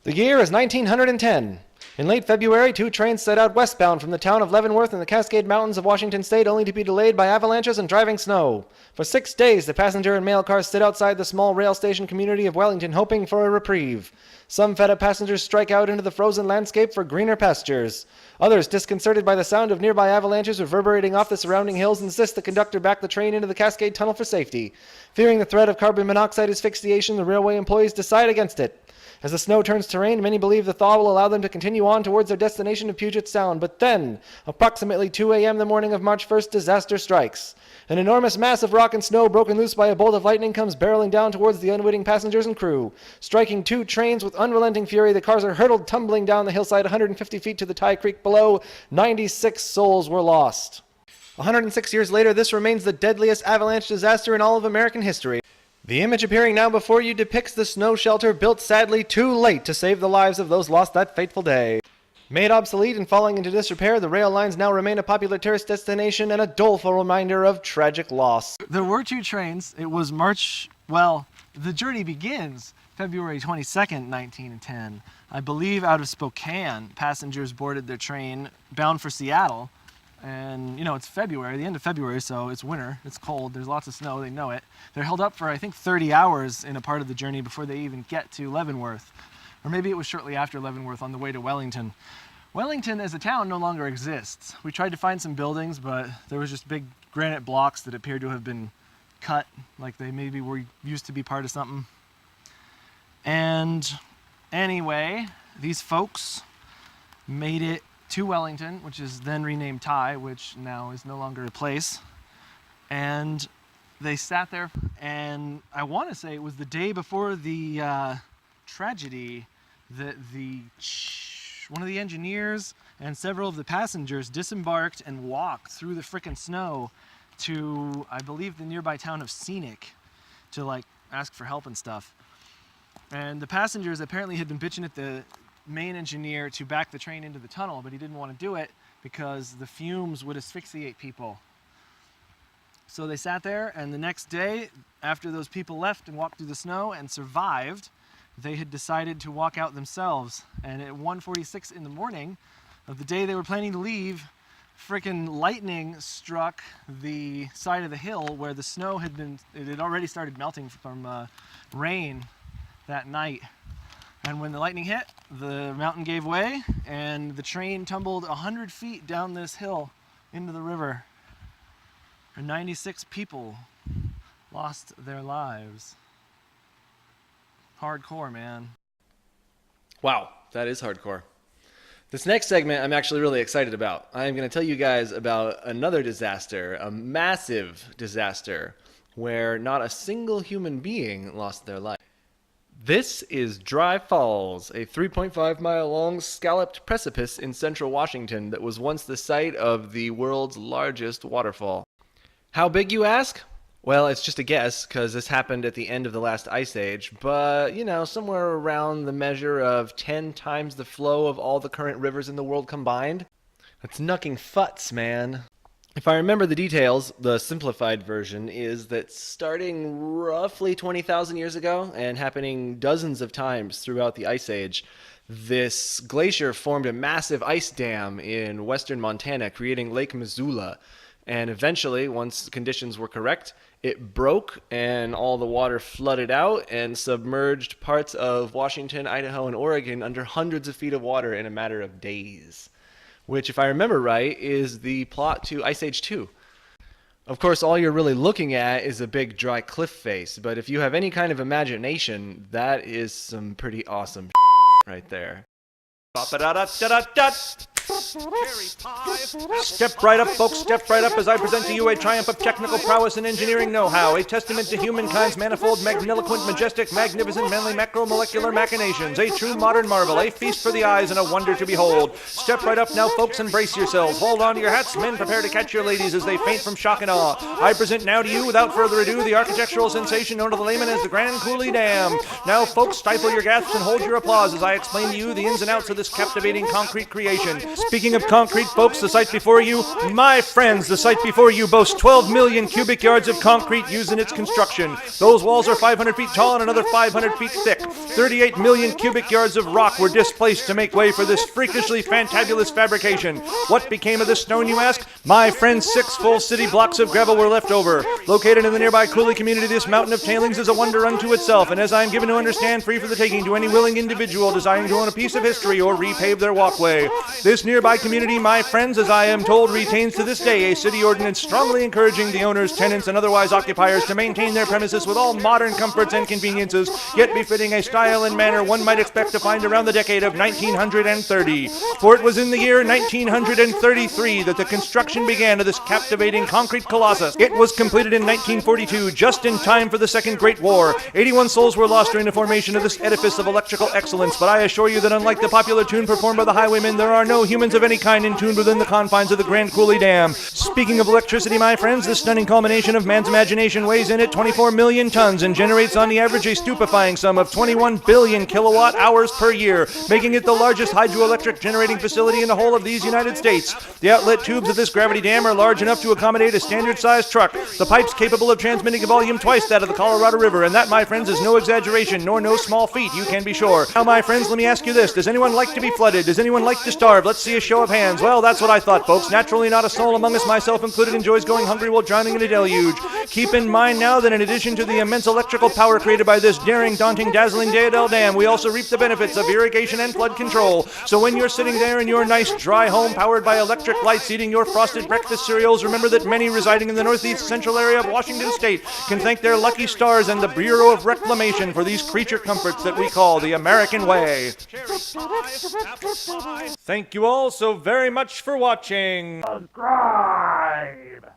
The year is 1910. In late February, two trains set out westbound from the town of Leavenworth in the Cascade Mountains of Washington State, only to be delayed by avalanches and driving snow. For 6 days, the passenger and mail cars sit outside the small rail station community of WELLington, hoping for a reprieve. Some fed-up passengers strike out into the frozen landscape for greener pastures. Others, disconcerted by the sound of nearby avalanches reverberating off the surrounding hills, insist the conductor back the train into the Cascade Tunnel for safety. Fearing the threat of carbon monoxide asphyxiation, the railway employees decide against it. As the snow turns to rain, many believe the thaw will allow them to continue on towards their destination of Puget Sound. But then, approximately 2 a.m. the morning of March 1st, disaster strikes. An enormous mass of rock and snow broken loose by a bolt of lightning comes barreling down towards the unwitting passengers and crew. Striking two trains with unrelenting fury, the cars are hurtled tumbling down the hillside 150 feet to the Tie Creek below. 96 souls were lost. 106 years later, this remains the deadliest avalanche disaster in all of American history. The image appearing now before you depicts the snow shelter built sadly too late to save the lives of those lost that fateful day. Made obsolete and falling into disrepair, the rail lines now remain a popular tourist destination and a doleful reminder of tragic loss. There were two trains. It was the journey begins February 22nd, 1910. I believe out of Spokane, passengers boarded their train bound for Seattle. And, it's February, the end of February, so it's winter, it's cold, there's lots of snow, they know it. They're held up for, I think, 30 hours in a part of the journey before they even get to Leavenworth. Or maybe it was shortly after Leavenworth on the way to WELLington. WELLington as a town no longer exists. We tried to find some buildings, but there was just big granite blocks that appeared to have been cut, like they maybe were used to be part of something. And anyway, these folks made it to WELLington, which is then renamed Tie, which now is no longer a place. And they sat there, and I want to say it was the day before the tragedy that one of the engineers and several of the passengers disembarked and walked through the frickin' snow to, I believe, the nearby town of Scenic to ask for help and stuff. And the passengers apparently had been bitching at the main engineer to back the train into the tunnel, but he didn't want to do it because the fumes would asphyxiate people. So they sat there, and the next day, after those people left and walked through the snow and survived, they had decided to walk out themselves. And at 1:46 in the morning of the day they were planning to leave, frickin' lightning struck the side of the hill where the snow had already started melting from rain that night. And when the lightning hit, the mountain gave way, and the train tumbled 100 feet down this hill into the river. And 96 people lost their lives. Hardcore, man. Wow, that is hardcore. This next segment I'm actually really excited about. I'm going to tell you guys about another disaster, a massive disaster, where not a single human being lost their life. This is Dry Falls, a 3.5-mile-long scalloped precipice in central Washington that was once the site of the world's largest waterfall. How big, you ask? Well, it's just a guess, because this happened at the end of the last ice age, but, somewhere around the measure of 10 times the flow of all the current rivers in the world combined. That's knucking futs, man. If I remember the details, the simplified version is that starting roughly 20,000 years ago and happening dozens of times throughout the Ice Age, this glacier formed a massive ice dam in western Montana, creating Lake Missoula. And eventually, once conditions were correct, it broke and all the water flooded out and submerged parts of Washington, Idaho, and Oregon under hundreds of feet of water in a matter of days. Which, if I remember right, is the plot to Ice Age 2. Of course, all you're really looking at is a big dry cliff face, but if you have any kind of imagination, that is some pretty awesome right there. Step right up, folks, step right up as I present to you a triumph of technical prowess and engineering know-how, a testament to humankind's manifold, magniloquent, majestic, magnificent, manly, macromolecular machinations, a true modern marvel, a feast for the eyes and a wonder to behold. Step right up now, folks, and brace yourselves. Hold on to your hats, men, prepare to catch your ladies as they faint from shock and awe. I present now to you, without further ado, the architectural sensation known to the layman as the Grand COULee Dam. Now, folks, stifle your gasps and hold your applause as I explain to you the ins and outs of this this captivating concrete creation. Speaking of concrete, folks, the site before you, my friends, the site before you boasts 12 million cubic yards of concrete used in its construction. Those walls are 500 feet tall and another 500 feet thick. 38 million cubic yards of rock were displaced to make way for this freakishly fantabulous fabrication. What became of this stone, you ask? My friends, 6 full city blocks of gravel were left over. Located in the nearby COULee community, this mountain of tailings is a wonder unto itself, and as I am given to understand, free for the taking to any willing individual desiring to own a piece of history or repave their walkway. This nearby community, my friends, as I am told, retains to this day a city ordinance strongly encouraging the owners, tenants, and otherwise occupiers to maintain their premises with all modern comforts and conveniences, yet befitting a style and manner one might expect to find around the decade of 1930. For it was in the year 1933 that the construction began of this captivating concrete colossus. It was completed in 1942, just in time for the Second Great War. 81 souls were lost during the formation of this edifice of electrical excellence, but I assure you that unlike the popular tune performed by the Highwaymen, there are no humans of any kind entombed within the confines of the Grand COULee Dam. Speaking of electricity, my friends, this stunning culmination of man's imagination weighs in at 24 million tons and generates on the average a stupefying sum of 21 billion kilowatt hours per year, making it the largest hydroelectric generating facility in the whole of these United States. The outlet tubes of this gravity dam are large enough to accommodate a standard-sized truck. The pipes capable of transmitting a volume twice that of the Colorado River, and that, my friends, is no exaggeration, nor no small feat, you can be sure. Now, my friends, let me ask you this. Does anyone like to be flooded? Does anyone like to starve? Let's see a show of hands. Well, that's what I thought, folks. Naturally, not a soul among us, myself included, enjoys going hungry while drowning in a deluge. Keep in mind now that in addition to the immense electrical power created by this daring, daunting, dazzling Deodel Dam, we also reap the benefits of irrigation and flood control. So when you're sitting there in your nice, dry home powered by electric lights eating your frosted breakfast cereals, remember that many residing in the northeast central area of Washington State can thank their lucky stars and the Bureau of Reclamation for these creature comforts that we call the American way. Thank you all so very much for watching. Subscribe!